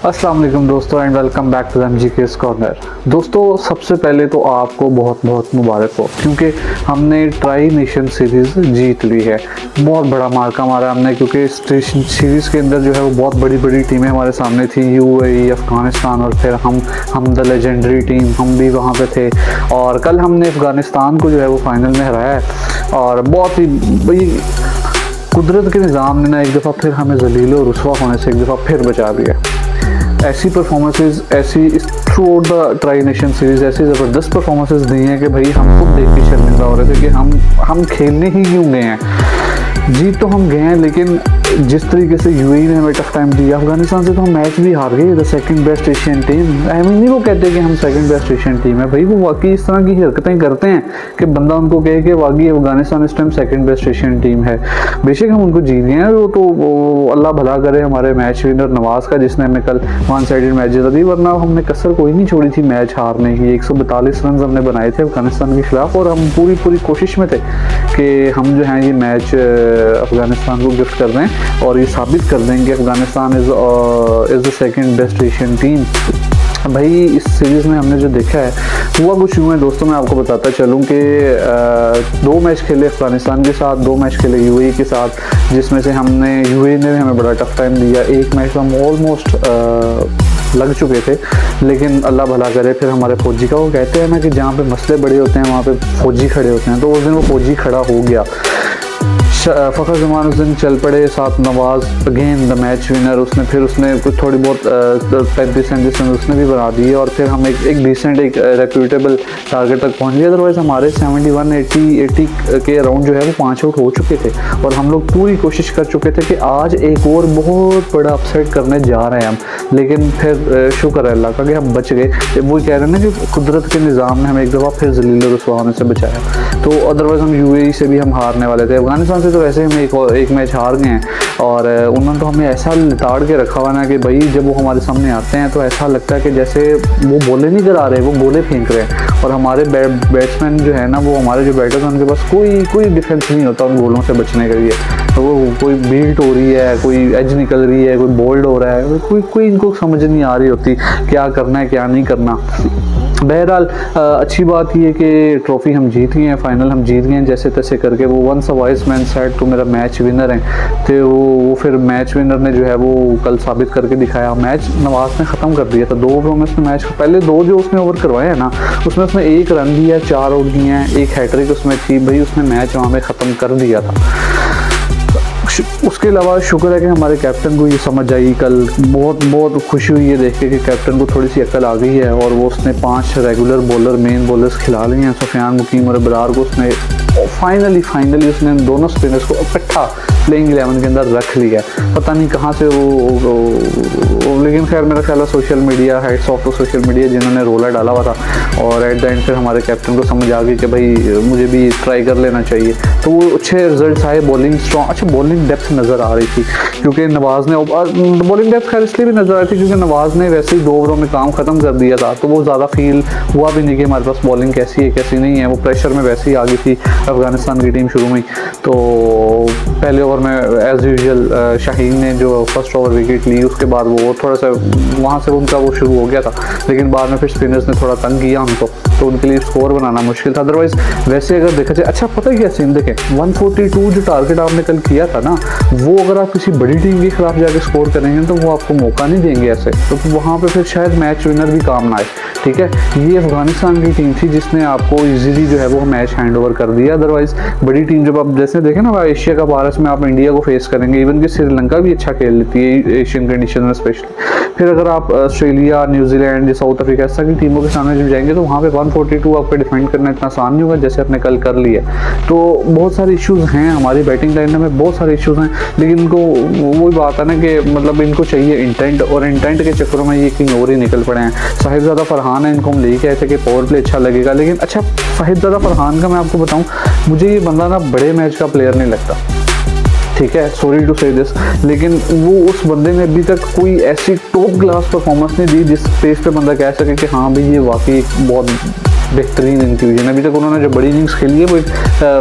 अस्सलाम वालेकुम दोस्तों and welcome back to MGK's corner. दोस्तों सबसे पहले तो आपको बहुत बहुत मुबारक हो क्योंकि हमने ट्राई नेशन सीरीज़ जीत ली है। बहुत बड़ा मार्का मारा हमने क्योंकि इस सीरीज़ के अंदर जो है वो बहुत बड़ी बड़ी टीमें हमारे सामने थी, UAE, अफ़गानिस्तान और फिर हम द लेजेंडरी टीम हम भी वहाँ पे थे। और कल हमने अफ़गानिस्तान को जो है वो फाइनल में हराया है और बहुत ही भाई कुदरत के निज़ाम ने ना एक दफ़ा फिर हमें ज़लील और रुसवा होने से एक दफ़ा फिर बचा दिया। ऐसी परफॉर्मेंसेस ऐसी through out the tri nation series ऐसी ज़बरदस्त परफॉर्मेंसेस दी हैं कि भाई हम खुद देख के शर्मिंदा हो रहे थे कि हम खेलने ही क्यों गए हैं। जीत तो हम गए हैं लेकिन जिस तरीके से UAE ने हमें टफ टाइम दिया, अफगानिस्तान से तो हम मैच भी हार गए। The second best Asian team, I mean नहीं वो कहते कि हम सेकंड बेस्ट एशियन टीम है, भाई वो वाकई इस तरह की हरकतें करते हैं कि बंदा उनको कहे कि वाकई अफगानिस्तान इस time second best Asian team है। बेशक हम उनको जीत गए हैं, वो अल्लाह भला करे हमारे मैच विनर नवाज़ का जिसने हमें कल वन साइडेड मैच जिता दी, वरना हमने कसर कोई नहीं छोड़ी थी मैच हारने की। 142 रन हमने बनाए थे अफगानिस्तान के खिलाफ और हम पूरी कोशिश में थे कि हम जो है ये मैच अफगानिस्तान को गिफ्ट कर दें और ये साबित कर देंगे Afghanistan is the second best Asian team. भाई इस सीरीज़ में हमने जो देखा है हुआ कुछ यूँ है दोस्तों, मैं आपको बताता चलूँ कि 2 मैच खेले अफगानिस्तान के साथ, 2 मैच खेले UAE के साथ, जिसमें से हमने UAE ने हमें बड़ा टफ टाइम दिया। एक मैच हम ऑलमोस्ट लग चुके थे लेकिन अल्लाह भला करे फिर हमारे फौजी का, वो कहते हैं ना कि जहाँ पे मसले बड़े होते हैं वहाँ पे फौजी खड़े होते हैं, तो उस दिन वो फौजी खड़ा हो गया। फ़खर जमान उस दिन चल पड़े, साथ नवाज़ अगेन द मैच विनर, उसने कुछ थोड़ी बहुत 35-37 रन उसने भी बना दिए और फिर हम एक डिसेंट एक रेप्यूटेबल टारगेट तक पहुंच गए। अदरवाइज़ हमारे 71-80 के अराउंड जो है वो 5 आउट हो चुके थे और हम लोग पूरी कोशिश कर चुके थे कि आज एक और बहुत बड़ा अपसेट करने जा रहे हैं हम, लेकिन फिर शुक्र है अल्लाह का कि हम बच गए। वो कह रहे हैं ना कि कुदरत के निज़ाम ने हमें एक दफ़ा फिर ज़लील और रुसवा होने से बचाया। तो अदरवाइज़ हम UAE से भी हम हारने वाले थे। अफगानिस्तान तो वैसे हम एक मैच हार गए हैं और उन्होंने तो हमें ऐसा लिताड़ के रखा हुआ ना कि भाई जब वो हमारे सामने आते हैं तो ऐसा लगता है कि जैसे वो बोले नहीं करा रहे, वो गोले फेंक रहे हैं और हमारे बैट्समैन जो है ना, वो हमारे जो बैटर्स हैं उनके पास कोई डिफेंस नहीं होता उन गोलों से बचने के लिए। तो वो कोई बीट हो रही है, कोई एज निकल रही है, कोई बोल्ड हो रहा है, कोई इनको समझ नहीं आ रही होती क्या करना है क्या नहीं करना। बहरहाल अच्छी बात ये कि ट्रॉफ़ी हम जीत गए हैं, फाइनल हम जीत गए हैं जैसे तैसे करके। वो once a wise man said तो मेरा मैच विनर है, तो वो फिर मैच विनर ने जो है वो कल साबित करके दिखाया। मैच नवाज़ ने ख़त्म कर दिया था 2 ओवरों में उसने मैच पहले 2 जो उसने ओवर करवाए हैं ना, उसमें उसने 1 रन दिया, 4 आउट दिए हैं, 1 हैट्रिक उसमें थी, भाई उसने मैच वहाँ में ख़त्म कर दिया था। उसके अलावा शुक्र है कि हमारे कैप्टन को ये समझ आई, कल बहुत खुशी हुई है देख के कि कैप्टन को थोड़ी सी अक्ल आ गई है और वो उसने 5 रेगुलर बॉलर मेन बॉलर्स खिला लिए हैं। सुफियान मुकीम और बरार को उसने फाइनली उसने दोनों स्पिनर्स को इकट्ठा प्लेइंग 11 के अंदर रख लिया। पता नहीं कहाँ से वो लेकिन खैर मेरा ख्याल है social media, hats off to social media जिन्होंने रोला डाला हुआ था और एट द एंड फिर हमारे कैप्टन को समझ आ गई कि भाई मुझे भी ट्राई कर लेना चाहिए। तो वो अच्छे रिजल्ट्स आए, बॉलिंग स्ट्रॉन्ग, अच्छा बॉलिंग डेप्थ नज़र आ रही थी क्योंकि नवाज़ ने बॉलिंग डेप्थ खैर इसलिए भी नज़र आ रही थी क्योंकि नवाज़ ने वैसे ही 2 ओवरों में काम ख़त्म कर दिया था, तो वो ज़्यादा फील हुआ भी नहीं कि हमारे पास बॉलिंग कैसी है कैसी नहीं है। वो प्रेशर में वैसे ही आ गई थी अफगानिस्तान की टीम शुरू में। तो पहले ओवर में एज़ यूजुअल शाहीन ने जो फर्स्ट ओवर विकेट ली, उसके बाद वो थोड़ा सा वहाँ से उनका वो शुरू हो गया था, लेकिन बाद में फिर स्पिनर्स ने थोड़ा तंग किया हमको, तो उनके लिए स्कोर बनाना मुश्किल था। अदरवाइज़ वैसे अगर देखा जाए, अच्छा पता है क्या सीन देखें, 142 जो टारगेट आपने कल किया था ना, वो अगर आप किसी बड़ी टीम के खिलाफ जाके स्कोर करेंगे तो वो आपको मौका नहीं देंगे ऐसे, तो वहाँ पे फिर शायद मैच विनर भी काम ना आए। ठीक है, ये अफगानिस्तान की टीम थी जिसने आपको इजीली जो है वो मैच हैंड ओवर कर दिया। अदरवाइज़ बड़ी टीम जब आप जैसे देखें ना एशिया का भारत में आप इंडिया को फेस करेंगे, इवन कि श्रीलंका भी अच्छा खेल लेती है एशियन कंडीशन में स्पेशली। फिर अगर आप ऑस्ट्रेलिया, न्यूजीलैंड, साउथ अफ्रीका ऐसा की टीमों के सामने जब जाएंगे तो वहाँ पे 142 आपको डिफेंड करना इतना आसान नहीं होगा जैसे आपने कल कर लिया। तो बहुत सारे इश्यूज़ हैं हमारी बैटिंग लाइन में, बहुत सारे इश्यूज़ हैं, लेकिन इनको वही बात है ना कि मतलब इनको चाहिए इंटेंट, और इंटेंट के चक्करों में ये कहीं और ही निकल पड़े हैं। साहिबजादा फरहान है, इनको हम लेके आए थे कि पावर प्ले अच्छा लगेगा, लेकिन अच्छा साहिबजादा फरहान का मैं आपको बताऊँ, मुझे ये बंदा ना बड़े मैच का प्लेयर नहीं लगता। ठीक है, सॉरी टू से दिस, लेकिन वो उस बंदे ने अभी तक कोई ऐसी टॉप क्लास परफॉर्मेंस नहीं दी जिस पेस पे बंदा कह सके कि हाँ भाई ये वाकई बहुत बेहतरीन इंक्लूजन। अभी तक उन्होंने जो बड़ी इनिंग्स खेली है वो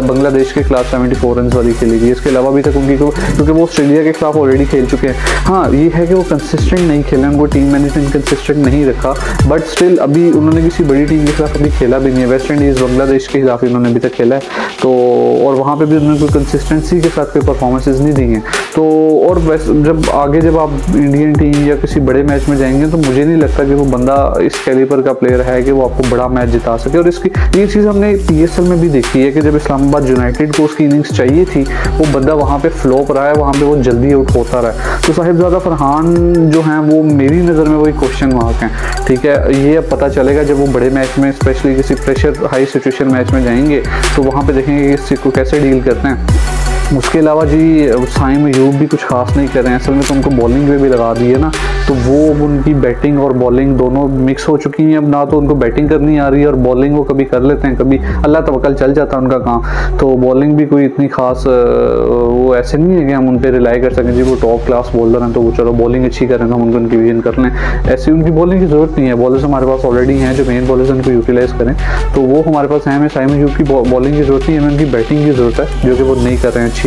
बांग्लादेश के खिलाफ 74 रन वाली खेली थी। इसके अलावा अभी तक उनकी क्योंकि वो ऑस्ट्रेलिया के खिलाफ ऑलरेडी खेल चुके हैं। हाँ, ये है कि वो कंसिस्टेंट नहीं खेले, उनको टीम मैनेजमेंट कंसिस्टेंट नहीं रखा, बट स्टिल अभी उन्होंने किसी बड़ी टीम के खिलाफ अभी खेला भी नहीं है। वेस्ट इंडीज़ बांग्लादेश के खिलाफ उन्होंने अभी तक खेला है, तो और वहाँ पे भी उन्होंने कोई कंसिस्टेंसी के साथ कोई परफॉर्मेंसेज नहीं दी हैं। तो और जब आप इंडियन टीम या किसी बड़े मैच में जाएंगे तो मुझे नहीं लगता कि वो बंदा इस कैलिबर का प्लेयर है कि वो आपको बड़ा मैच जिता सके। और इसकी ये चीज़ हमने PSL में भी देखी है कि जब इस्लामाबाद यूनाइटेड को उसकी इनिंग्स चाहिए थी, वो बंदा वहाँ पे फ्लॉप रहा है, वहाँ पे वो जल्दी आउट होता रहा है। तो साहिबजादा फरहान जो हैं वो मेरी नज़र में वही क्वेश्चन मार्क हैं। ठीक है, ये अब पता चलेगा जब वो बड़े मैच में, स्पेशली किसी प्रेशर हाई सिचुएशन मैच में जाएंगे तो वहाँ पे देखेंगे कि इस चीज़ को कैसे डील करते हैं। उसके अलावा जी साइम अयूब भी कुछ खास नहीं कर रहे हैं, असल में तो उनको बॉलिंग में भी लगा दी है ना, तो वो उनकी बैटिंग और बॉलिंग दोनों मिक्स हो चुकी हैं। अब ना तो उनको बैटिंग करनी आ रही है और बॉलिंग वो कभी कर लेते हैं, कभी अल्लाह तवक्कल चल जाता है उनका काम। तो बॉलिंग भी कोई इतनी खास वो ऐसे नहीं है कि हम उन पर रिलाई कर सकें जी वो टॉप क्लास बॉलर हैं तो वो चलो बॉलिंग अच्छी करें तो हम उनको डिवीजन कर लें। ऐसी उनकी बॉलिंग की ज़रूरत नहीं है, बॉलर्स हमारे पास ऑलरेडी हैं जो मेन बॉलर्स उनको यूटिलाइज़ करें, तो वो हमारे पास हैं। हमें साइम अयूब की बॉलिंग की ज़रूरत नहीं है, हमें उनकी बैटिंग की ज़रूरत है जो कि वो नहीं कर रहे हैं अच्छी।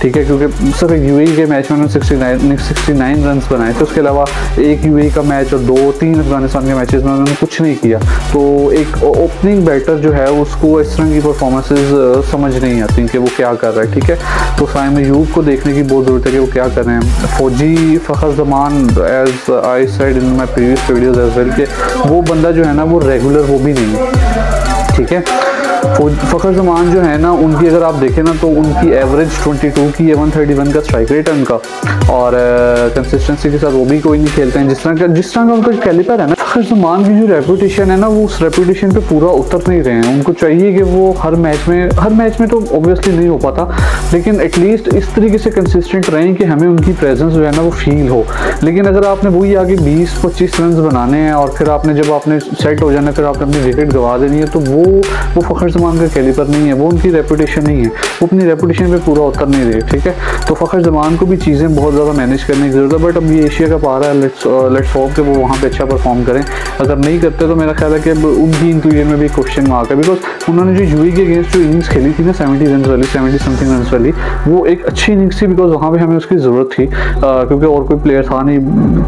ठीक है, क्योंकि सिर्फ एक UAE के मैच में उन्होंने 69 रन बनाए थे, उसके अलावा एक UAE का मैच और 2-3 अफगानिस्तान के मैचेस में उन्होंने कुछ नहीं किया। तो एक ओपनिंग बैटर जो है उसको इस तरह की परफॉर्मेंसेज समझ नहीं आती कि वो क्या कर रहा है। ठीक है, तो साइम अयूब को देखने की बहुत ज़रूरत है कि वो क्या कर रहे हैं। फौजी Fakhar Zaman, as I said in my previous videos as well, कि वो बंदा जो है ना वो रेगुलर वो भी नहीं है। ठीक है, फ़खर ज़मान जो है ना उनकी अगर आप देखें ना तो उनकी एवरेज 22 की है, 131 का स्ट्राइक रेट है उनका, और कंसिस्टेंसी के साथ वो भी कोई नहीं खेलते हैं जिस तरह का उनका कैलिपर है ना। फ़खर ज़मान की जो रेपुटेशन है ना वो उस रेपुटेशन पे पूरा उतर नहीं रहे हैं। उनको चाहिए कि वो हर मैच में तो ऑब्वियसली नहीं हो पाता, लेकिन एटलीस्ट इस तरीके से कंसिस्टेंट रहें कि हमें उनकी प्रेजेंस जो है ना वो फील हो। लेकिन अगर आपने वही आगे 20-25 रन बनाने हैं और फिर जब आपने सेट हो जाना फिर आपने अपनी विकेट गवा देनी है, तो वो फ़खर ज़मान का कैलिपर नहीं है, वो उनकी रेपुटेशन नहीं है, वो अपनी रेपुटेशन पे पूरा उतर नहीं रहे। ठीक है, तो फ़खर ज़मान को भी चीज़ें बहुत ज़्यादा मैनेज करने की ज़रूरत है, बट अब ये एशिया कप आ रहा है, लेट्स होप कि वो वहाँ पे अच्छा परफॉर्म करें। अगर नहीं करते तो मेरा ख्याल है कि अब उनकी इंक्लूजन में भी क्वेश्चन मार्क है, बिकॉज उन्होंने जो UAE के अगेंस्ट जो इनिंग्स खेली थी ना 70 रन वाली, 70 समथिंग रन वाली, वो एक अच्छी इनिंग्स थी, बिकॉज वहाँ पे हमें उसकी ज़रूरत थी, क्योंकि और कोई प्लेयर था नहीं,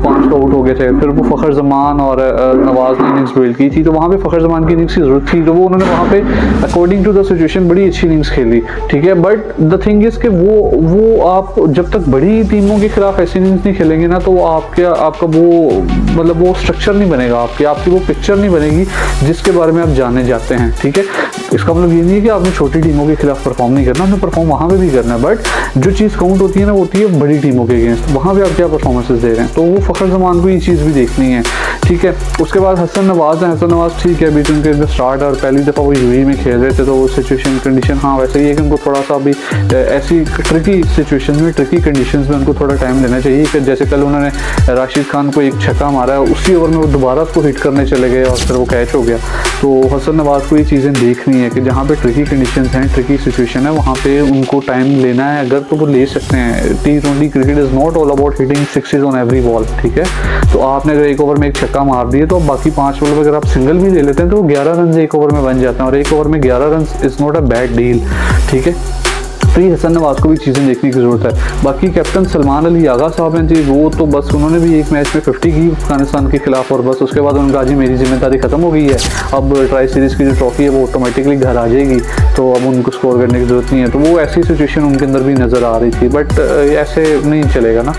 5 तो आउट हो गए थे। फिर वो फ़खर ज़मान और नवाज़ ने इनिंग्स बिल्ड की थी, तो वहाँ पे फ़खर ज़मान की इनिंग्स की ज़रूरत थी, तो वो उन्होंने वहाँ पे अकॉर्डिंग टू द सिचुएशन बड़ी अच्छी इनिंग्स खेली। ठीक है, बट द थिंग इज़ कि वो आप जब तक बड़ी टीमों के खिलाफ ऐसी इनिंग्स नहीं खेलेंगे ना तो आपका वो मतलब वो स्ट्रक्चर नहीं बनेगा, आपकी वो पिक्चर नहीं बनेगी जिसके बारे में आप जानने जाते हैं। ठीक है, इसका मतलब ये नहीं है कि आपने छोटी टीमों के खिलाफ परफॉर्म नहीं करना, आपने परफॉर्म वहाँ पे भी करना है, बट जो चीज़ काउंट होती है ना वो होती है बड़ी टीमों के अगेंस्ट, वहाँ पे आप क्या परफॉर्मेंसेस दे रहे हैं। तो वो फ़खर ज़मान को ये चीज़ भी देखनी है। ठीक है, उसके बाद हसन नवाज़ है, हसन नवाज़ ठीक है, बीच उनके स्टार्ट और पहली दफ़ा वो UAE में खेल रहे थे, तो वो सिचुएशन कंडीशन हाँ वैसे ही है कि उनको थोड़ा सा अभी ऐसी ट्रिकी सिचुएशन में, ट्रिकी कंडीशंस में उनको थोड़ा टाइम लेना चाहिए। कि जैसे कल उन्होंने राशिद खान को एक छक्का मारा, उसी ओवर में वो दोबारा उसको हिट करने चले गए और फिर वो कैच हो गया। तो हसन नवाज़ को ये चीज़ें देखनी है कि जहाँ पे ट्रिकी कंडीशंस हैं, ट्रिकी सिचुएशन है, वहाँ पे उनको टाइम लेना है, अगर तो वो ले सकते हैं। T20 cricket is not all about hitting sixes on every ball. ठीक है, तो आपने अगर एक ओवर में एक छक्का मार दिए तो बाकी 5 ओवर में अगर आप सिंगल भी ले लेते हैं तो 11 रन एक ओवर में बन जाते हैं, और एक ओवर में 11 run is not a bad deal. ठीक है, तो ये हसन नवाज़ को भी चीज़ें देखने की ज़रूरत है। बाकी कैप्टन सलमान अली आगा साहब हैं जी, वो तो बस उन्होंने भी एक मैच में 50 की अफगानिस्तान के खिलाफ, और बस उसके बाद उनका जी मेरी जिम्मेदारी ख़त्म हो गई है, अब ट्राई सीरीज़ की जो ट्रॉफी है वो ऑटोमेटिकली घर आ जाएगी, तो अब उनको स्कोर करने की ज़रूरत नहीं है। तो वो ऐसी सिचुएशन उनके अंदर भी नज़र आ रही थी, बट ऐसे नहीं चलेगा ना,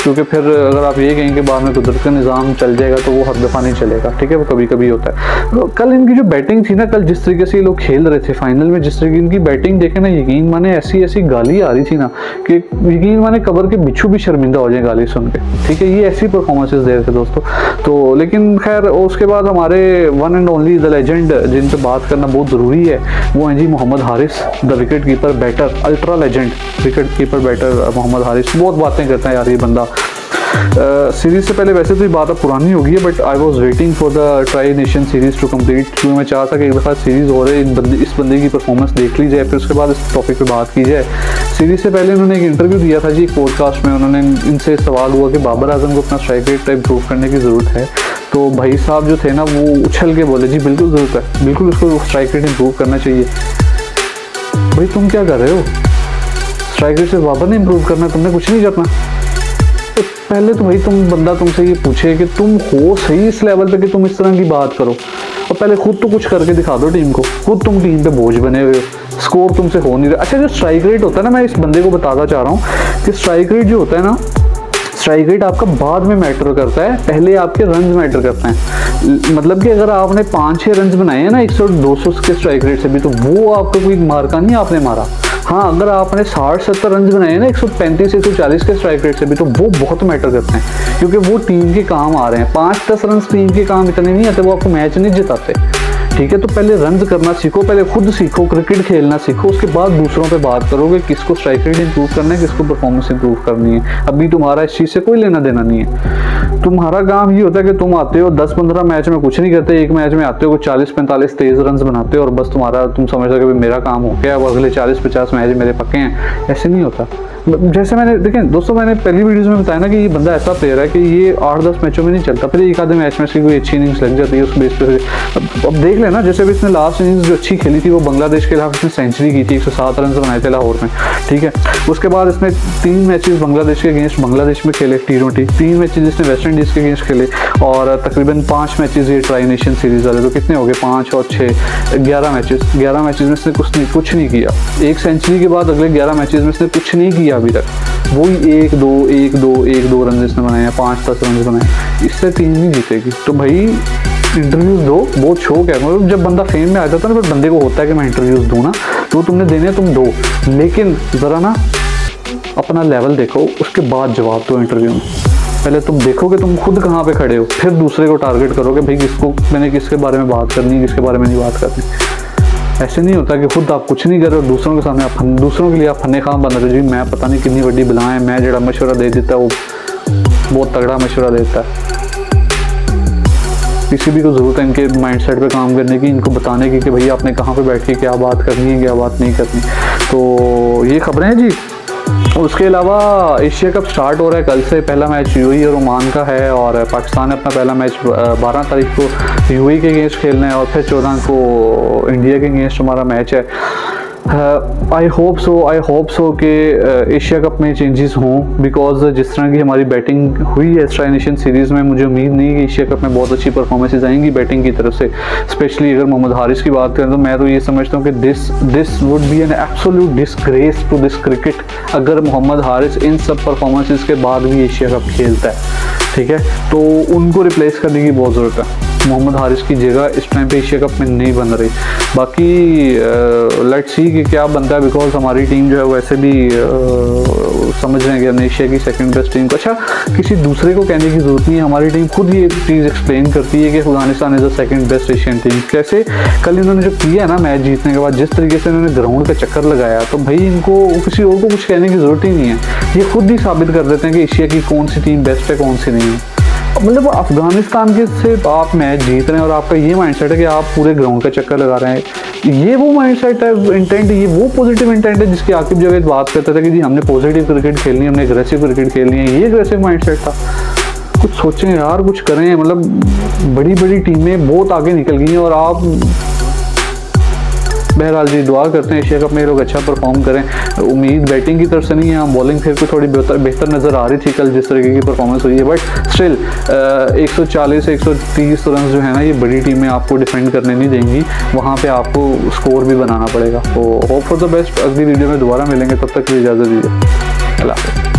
क्योंकि फिर अगर आप ये कहें कि बाद में कुदरत का निज़ाम चल जाएगा तो वो हर दफ़ा नहीं चलेगा। ठीक है, वो कभी कभी होता है। तो कल इनकी जो बैटिंग थी ना, कल जिस तरीके से ये लोग खेल रहे थे फाइनल में, जिस तरीके इनकी बैटिंग देखे ना, यकीन माने ऐसी गाली आ रही थी ना कि यकीन माने कबर के बिच्छू भी शर्मिंदा हो जाए गाली सुन के। ठीक है, ये ऐसी परफॉर्मेंसेस दे रहे थे दोस्तों। तो लेकिन खैर उसके बाद हमारे one and only the legend जिन पे बात करना बहुत ज़रूरी है वो हैं जी Mohammad Haris, the wicket keeper batter, ultra legend wicket keeper batter Mohammad Haris. बहुत बातें करता है यार ये बंदा। सीरीज़ से पहले वैसे तो ये बात अब पुरानी हो गई है, but I was waiting for the tri nation series to complete, क्योंकि मैं चाहता कि एक दफ़ा सीरीज़ हो रही इस बंदे की परफॉर्मेंस देख ली जाए, फिर उसके बाद इस टॉपिक पे बात की जाए। सीरीज़ से पहले उन्होंने एक इंटरव्यू दिया था जी एक पॉडकास्ट में, उन्होंने इनसे सवाल हुआ कि बाबर आजम को अपना स्ट्राइक रेट इंप्रूव करने की ज़रूरत है, तो भाई साहब जो थे ना वो उछल के बोले जी बिल्कुल ज़रूरत है, बिल्कुल उसको स्ट्राइक रेट इम्प्रूव करना चाहिए। भाई तुम क्या कर रहे हो? स्ट्राइक रेट से ज़्यादा नहीं इम्प्रूव करना, तुमने कुछ नहीं करना। तो पहले तो भाई बंदा तुमसे ये पूछे कि तुम हो सही इस लेवल पे कि तुम इस तरह की बात करो, और पहले खुद तो कुछ करके दिखा दो टीम को। खुद तुम टीम पे बोझ बने हुए हो, स्कोर तुमसे हो नहीं रहा। अच्छा जो स्ट्राइक रेट होता है ना, मैं इस बंदे को बताना चाह रहा हूँ कि स्ट्राइक रेट जो होता है ना, स्ट्राइक रेट आपका बाद में मैटर करता है, पहले आपके रन्स मैटर करते हैं। मतलब कि अगर आपने 5-6 रन्स बनाए हैं ना 100-200 के स्ट्राइक रेट से भी, तो वो आपका कोई मार्का नहीं आपने मारा। हाँ, अगर आपने 60-70 रन बनाए हैं ना 135-140 के स्ट्राइक रेट से भी, तो वो बहुत मैटर करते हैं, क्योंकि वो टीम के काम आ रहे हैं। 5-10 रन टीम के काम इतने नहीं आते, वो आपको मैच नहीं जिताते। ठीक है, तो पहले रन करना सीखो, पहले खुद सीखो, क्रिकेट खेलना सीखो, उसके बाद दूसरों पे बात करोगे किसको स्ट्राइक रेट इंप्रूव करना है, किसको परफॉर्मेंस इंप्रूव करनी है। अभी तुम्हारा इस चीज़ से कोई लेना देना नहीं है। तुम्हारा काम ये होता है कि तुम आते हो 10-15 मैच में कुछ नहीं करते, एक मैच में आते हो 40-45 तेज रन बनाते हो, और बस तुम समझते हो कि मेरा काम हो गया, अब अगले 40-50 मैच मेरे पक्के हैं। ऐसे नहीं होता। जैसे मैंने देखें दोस्तों, मैंने पहली वीडियोस में बताया ना कि ये बंदा ऐसा प्लेयर है कि ये 8-10 मैचों में नहीं चलता, फिर एक आधे मैच में इसकी कोई अच्छी इनिंग्स लग जाती है उस बेस पे। अब देख लेना, जैसे भी इसने लास्ट इनिंग्स जो अच्छी खेली थी वो बांग्लादेश के खिलाफ इसने सेंचुरी की थी, 107 रन बनाए थे लाहौर में। ठीक है, उसके बाद इसने 3 मैचेस बांग्लादेश के अगेंस्ट बांग्लादेश में खेले T20, 3 मैचेस इसने वेस्ट इंडीज़ के अगेंस्ट खेले, और तकरीबन 5 मैचेस ये ट्राई नेशन सीरीज़ वाले। तो कितने हो गए? 5 और 6 11 मैचेस। 11 मैचेस में इसने कुछ नहीं किया। एक सेंचुरी के बाद अगले 11 मैचेस में इसने कुछ नहीं किया अभी तक। वही 1-2 रन इसने बनाए हैं, 5-10 रन बनाए। इससे टीम नहीं जीतेगी। तो भाई इंटरव्यूज़ दो, बहुत शौक है। मतलब जब बंदा फेम में आ जाता है ना, फिर बंदे को होता है कि मैं इंटरव्यूज़ दूँ ना, तो तुमने देने तुम दो, लेकिन ज़रा ना अपना लेवल देखो, उसके बाद जवाब दो इंटरव्यू में। पहले तुम देखो कि तुम खुद कहाँ पे खड़े हो, फिर दूसरे को टारगेट करो कि भाई मैंने किसके बारे में बात करनी है, किसके बारे में नहीं बात करनी। ऐसे नहीं होता कि खुद आप कुछ नहीं कर रहे हो, दूसरों के सामने आप दूसरों के लिए आप फन्ने खाम बन रहे हो। जी मैं पता नहीं कितनी बड़ी बला है, मैं जरा मशवरा दे देता है, वो बहुत तगड़ा मशवरा देता है। किसी भी को ज़रूरत है इनके माइंडसेट पे काम करने की, इनको बताने की कि भैया आपने कहाँ पे बैठ के क्या बात करनी है, क्या बात नहीं करनी। तो ये खबरें हैं जी। उसके अलावा एशिया कप स्टार्ट हो रहा है कल से। पहला मैच यूएई और ओमान का है, और पाकिस्तान ने अपना पहला मैच 12 तारीख को यूएई के अगेंस्ट खेलना है, और फिर 14 को इंडिया के अगेंस्ट हमारा मैच है। आई होप सो कि एशिया कप में चेंजेस हों, बिकॉज जिस तरह की हमारी बैटिंग हुई है ट्राई नेशन सीरीज़ में, मुझे उम्मीद नहीं है कि एशिया कप में बहुत अच्छी परफॉर्मेंसेज आएंगी बैटिंग की तरफ से। स्पेशली अगर मोहम्मद हारिस की बात करें, तो मैं तो ये समझता हूँ कि this would be an absolute disgrace to this cricket अगर मोहम्मद हारिस इन सब परफॉर्मेंसेज के बाद भी एशिया कप खेलता है। ठीक है, तो उनको रिप्लेस करने की बहुत ज़रूरत है। मोहम्मद हारिस की जगह इस टाइम पे एशिया कप में नहीं बन रही। बाकी लेट्स सी कि क्या बनता है, बिकॉज हमारी टीम जो है वैसे भी समझ रहे हैं कि हमने एशिया की सेकंड बेस्ट टीम को। अच्छा, किसी दूसरे को कहने की ज़रूरत नहीं है, हमारी टीम खुद ये चीज़ एक्सप्लेन करती है कि Afghanistan is the second best Asian team. कैसे? कल इन्होंने जो किया है ना मैच जीतने के बाद, जिस तरीके से इन्होंने ग्राउंड का चक्कर लगाया, तो भाई इनको किसी और को कुछ कहने की ज़रूरत ही नहीं है। ये खुद ही साबित कर देते हैं कि एशिया की कौन सी टीम बेस्ट है, कौन सी नहीं है। मतलब अफगानिस्तान के से आप मैच जीत रहे हैं और आपका ये माइंडसेट है कि आप पूरे ग्राउंड का चक्कर लगा रहे हैं। ये वो माइंडसेट है, इंटेंट, ये वो पॉजिटिव इंटेंट है जिसकी आकिब जावेद बात करते थे कि जी हमने पॉजिटिव क्रिकेट खेलनी है, हमने एग्रेसिव क्रिकेट खेलनी है। ये एग्रेसिव माइंडसेट था। कुछ सोचें यार, कुछ करें। मतलब बड़ी बड़ी टीमें बहुत आगे निकल गई हैं, और आप बहरहाल जी दुआ करते हैं एशिया कप में ये लोग अच्छा परफॉर्म करें। उम्मीद बैटिंग की तरफ से नहीं है, बॉलिंग फिर को थोड़ी बेहतर नज़र आ रही थी कल जिस तरीके की परफॉर्मेंस हुई है, बट स्टिल 140-130 रन जो है ना, ये बड़ी टीमें आपको डिफेंड करने नहीं देंगी, वहाँ पे आपको स्कोर भी बनाना पड़ेगा। तो होप फॉर द बेस्ट। अगली वीडियो में दोबारा मिलेंगे, तब तक की इजाज़त दीजिए। अल्लाह हाफ़िज़।